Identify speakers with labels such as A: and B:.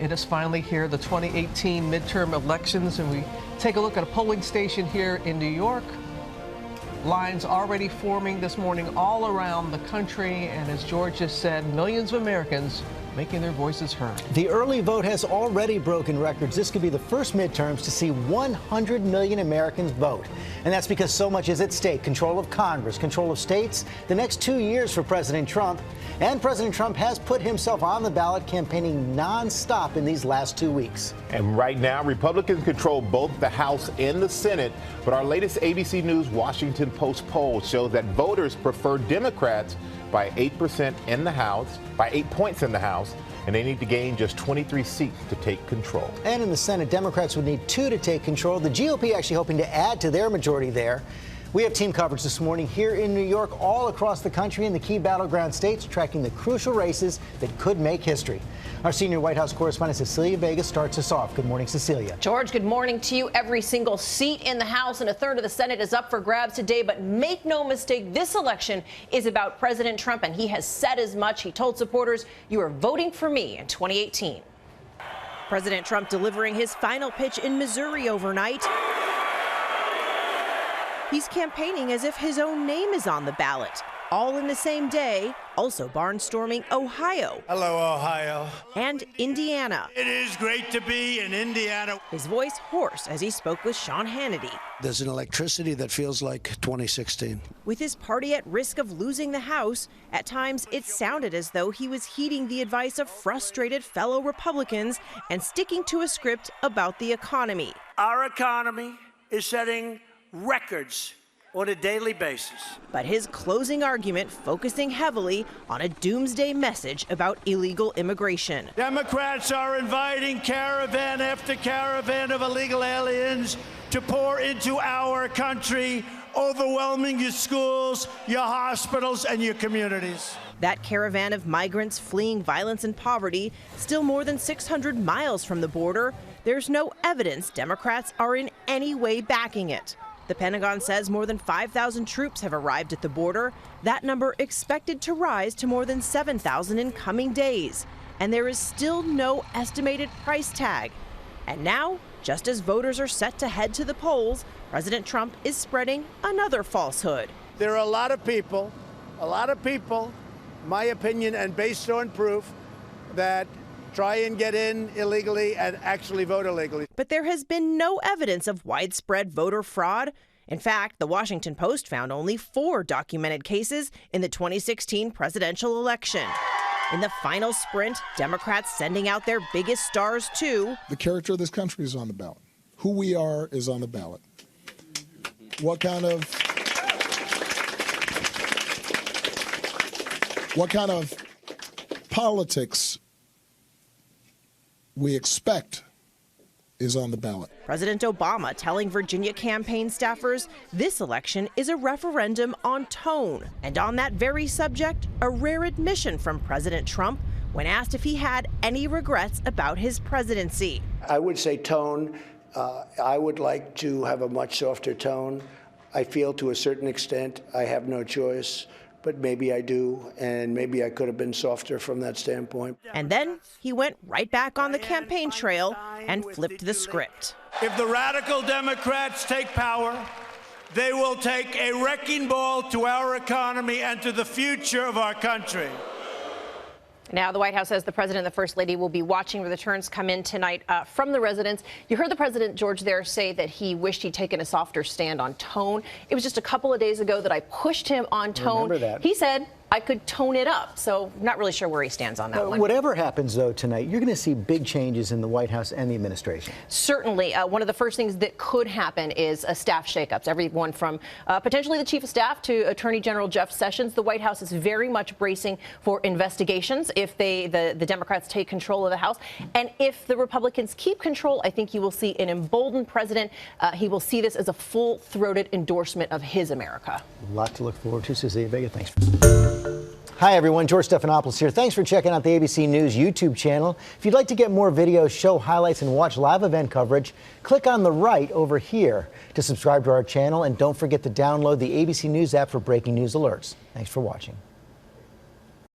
A: It is finally here, the 2018 midterm elections, and we take a look at a polling station here in New York. Lines already forming this morning all around the country, and as George just said, millions of Americans making their voices heard.
B: The early vote has already broken records. This could be the first midterms to see 100 million Americans vote. And that's because so much is at stake. Control of Congress, control of states, the next 2 years for President Trump. And President Trump has put himself on the ballot, campaigning nonstop in these last 2 weeks.
C: And right now, Republicans control both the House and the Senate. But our latest ABC News Washington Post poll shows that voters prefer Democrats by 8% in the House, by 8 points in the House, and they need to gain just 23 seats to take control.
B: And in the Senate, Democrats would need 2 to take control. The GOP actually hoping to add to their majority there. We have team coverage this morning here in New York, all across the country in the key battleground states, tracking the crucial races that could make history. Our senior White House correspondent Cecilia Vega starts us off. Good morning, Cecilia.
D: George, good morning to you. Every single seat in the House and a third of the Senate is up for grabs today. But make no mistake, this election is about President Trump, and he has said as much. He told supporters, "You are voting for me in 2018. President Trump delivering his final pitch in Missouri overnight. He's campaigning as if his own name is on the ballot. All in the same day, also barnstorming Ohio.
E: Hello, Ohio.
D: And Indiana.
E: It is great to be in Indiana.
D: His voice hoarse as he spoke with Sean Hannity.
F: There's an electricity that feels like 2016.
D: With his party at risk of losing the House, at times it sounded as though he was heeding the advice of frustrated fellow Republicans and sticking to a script about the economy.
E: Our economy is setting records on a daily basis.
D: But his closing argument focusing heavily on a doomsday message about illegal immigration.
E: Democrats are inviting caravan after caravan of illegal aliens to pour into our country, overwhelming your schools, your hospitals, and your communities.
D: That caravan of migrants fleeing violence and poverty, still more than 600 miles from the border. There's no evidence Democrats are in any way backing it. The Pentagon says more than 5,000 troops have arrived at the border. That number expected to rise to more than 7,000 in coming days. And there is still no estimated price tag. And now, just as voters are set to head to the polls, President Trump is spreading another falsehood.
E: There are a lot of people, my opinion and based on proof, that try and get in illegally and actually vote illegally.
D: But there has been no evidence of widespread voter fraud. In fact, the Washington Post found only 4 documented cases in the 2016 presidential election. In the final sprint, Democrats sending out their biggest stars too.
G: The character of this country is on the ballot. Who we are is on the ballot. What kind of politics we expect is on the ballot.
D: President Obama telling Virginia campaign staffers this election is a referendum on tone. And on that very subject, a rare admission from President Trump when asked if he had any regrets about his presidency.
F: I would say tone. I would like to have a much softer tone. I feel to a certain extent I have no choice, but maybe I do, and maybe I could have been softer from that standpoint.
D: And then he went right back on the campaign trail and flipped the script.
E: If the radical Democrats take power, they will take a wrecking ball to our economy and to the future of our country.
D: Now, the White House says the president and the first lady will be watching the returns come in tonight from the residents. You heard the president, George, there say that he wished he'd taken a softer stand on tone. It was just a couple of days ago that I pushed him on tone.
B: Remember that.
D: He said I could tone it up. So not really sure where he stands on that one.
B: Whatever happens, though, tonight, you're going to see big changes in the White House and the administration.
D: Certainly. One of the first things that could happen is staff shakeups. Everyone from potentially the chief of staff to Attorney General Jeff Sessions. The White House is very much bracing for investigations if the Democrats take control of the House. And if the Republicans keep control, I think you will see an emboldened president. He will see this as a full-throated endorsement of his America.
B: A lot to look forward to. Cecilia Vega, thanks. Hi, everyone. George Stephanopoulos here. Thanks for checking out the ABC News YouTube channel. If you'd like to get more videos, show highlights, and watch live event coverage, click on the right over here to subscribe to our channel. And don't forget to download the ABC News app for breaking news alerts. Thanks for watching.